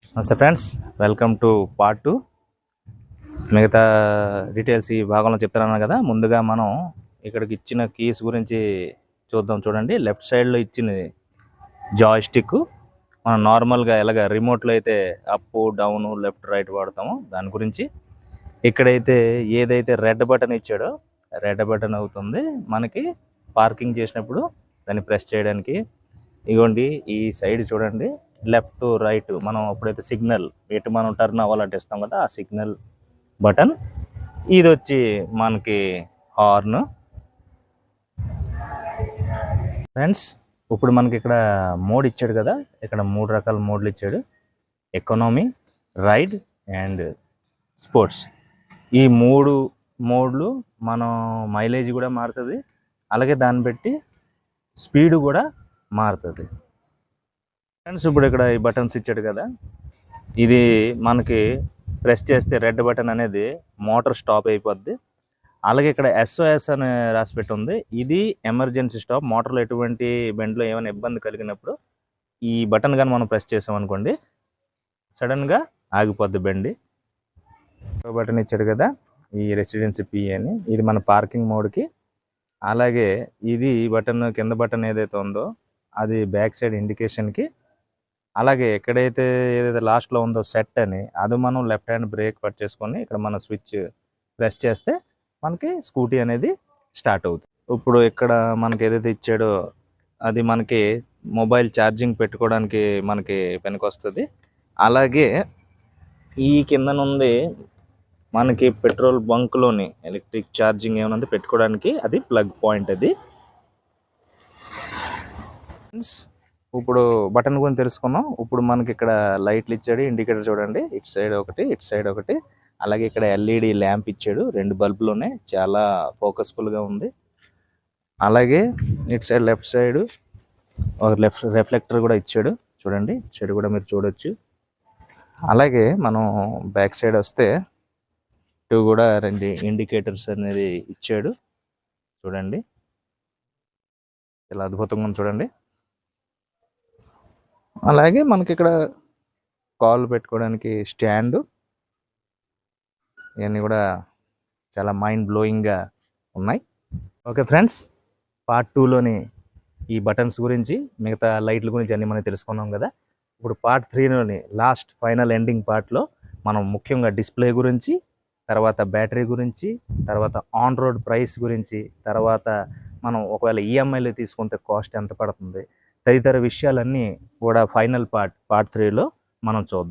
నమస్తే friends, welcome to part 2. మిగతా details ఈ భాగంలో చెప్తున్నాను కదా. ముందుగా మనం ఇక్కడికి ఇచ్చిన కీస్ గురించి చూద్దాం. చూడండి, లెఫ్ట్ సైడ్లో ఇచ్చిన జాయ్ స్టిక్ మనం నార్మల్గా ఎలాగ రిమోట్లో అయితే అప్ డౌన్ లెఫ్ట్ రైట్ వాడతామో దాని గురించి. ఇక్కడైతే ఏదైతే రెడ్ బటన్ ఇచ్చాడో రెడ్ బటన్ అవుతుంది మనకి పార్కింగ్ చేసినప్పుడు దాన్ని ప్రెస్ చేయడానికి. ఇగోండి ఈ సైడ్ చూడండి, లెఫ్ట్ రైట్ మనం ఎప్పుడైతే సిగ్నల్ ఎటు మనం టర్న్ అవ్వాలంటే ఇస్తాం కదా, ఆ సిగ్నల్ బటన్. ఇది వచ్చి మనకి హార్న్. ఫ్రెండ్స్, ఇప్పుడు మనకి ఇక్కడ మోడ్ ఇచ్చాడు కదా, ఇక్కడ 3 రకాల మోడ్లు ఇచ్చాడు: ఎకానమీ, రైడ్ అండ్ స్పోర్ట్స్. ఈ 3 మోడ్లు మనం మైలేజ్ కూడా మారుతుంది, అలాగే దాన్ని బట్టి స్పీడ్ కూడా మారుతుంది. ఫ్రెండ్స్, ఇప్పుడు ఇక్కడ ఈ బటన్స్ ఇచ్చాడు కదా, ఇది మనకి ప్రెస్ చేస్తే రెడ్ బటన్ అనేది మోటార్ స్టాప్ అయిపోద్ది. అలాగే ఇక్కడ SOS అని రాసి పెట్టి ఉంది, ఇది ఎమర్జెన్సీ స్టాప్. మోటార్లో ఎటువంటి బెండ్లో ఏమైనా ఇబ్బంది కలిగినప్పుడు ఈ బటన్ కానీ మనం ప్రెస్ చేసామనుకోండి, సడన్గా ఆగిపోద్ది బండి. బటన్ ఇచ్చాడు కదా, ఈ రెసిడెన్సీ P అని, ఇది మన పార్కింగ్ మోడ్కి. అలాగే ఇది బటన్, కింద బటన్ ఏదైతే ఉందో అది బ్యాక్ సైడ్ ఇండికేషన్కి. అలాగే ఎక్కడైతే ఏదైతే లాస్ట్లో ఉందో సెట్ అని, అది మనం లెఫ్ట్ హ్యాండ్ బ్రేక్ పట్టేసుకొని ఇక్కడ మన స్విచ్ ప్రెస్ చేస్తే మనకి స్కూటీ అనేది స్టార్ట్ అవుతుంది. ఇప్పుడు ఇక్కడ మనకి ఏదైతే ఇచ్చాడో అది మనకి మొబైల్ ఛార్జింగ్ పెట్టుకోవడానికి మనకి పనికొస్తుంది. అలాగే ఈ కింద నుండి మనకి పెట్రోల్ బంక్లోని ఎలక్ట్రిక్ ఛార్జింగ్ ఏమైనా పెట్టుకోవడానికి అది ప్లగ్ పాయింట్. అది ఇప్పుడు బటన్ గురించి తెలుసుకున్నాం. ఇప్పుడు మనకి ఇక్కడ లైట్లు ఇచ్చాడు, ఇండికేటర్ చూడండి, ఇటు సైడ్ ఒకటి ఇటు సైడ్ ఒకటి. అలాగే ఇక్కడ LED ల్యాంప్ ఇచ్చాడు, 2 బల్బులోనే, చాలా ఫోకస్ఫుల్గా ఉంది. అలాగే ఇటు సైడ్ లెఫ్ట్ సైడ్ ఒక రిఫ్లెక్టర్ కూడా ఇచ్చాడు, చూడండి, చెడు కూడా మీరు చూడొచ్చు. అలాగే మనం బ్యాక్ సైడ్ వస్తే ఇటు కూడా 2 ఇండికేటర్స్ అనేది ఇచ్చాడు, చూడండి, చాలా అద్భుతంగా ఉంది చూడండి. అలాగే మనకి ఇక్కడ కాల్ పెట్టుకోవడానికి స్టాండ్, ఇవన్నీ కూడా చాలా మైండ్ బ్లోయింగ్గా ఉన్నాయి. ఓకే ఫ్రెండ్స్, పార్ట్ 2లోని ఈ బటన్స్ గురించి, మిగతా లైట్ల గురించి అన్నీ మనం తెలుసుకున్నాం కదా. ఇప్పుడు పార్ట్ 3లోని లాస్ట్ ఫైనల్ ఎండింగ్ పార్ట్లో మనం ముఖ్యంగా డిస్ప్లే గురించి, తర్వాత బ్యాటరీ గురించి, తర్వాత ఆన్ రోడ్ ప్రైస్ గురించి, తర్వాత మనం ఒకవేళ EMIలో తీసుకుంటే కాస్ట్ ఎంత పడుతుంది, తదితర విషయాలన్నీ కూడా ఫైనల్ పార్ట్ 3లో మనం చూద్దాం.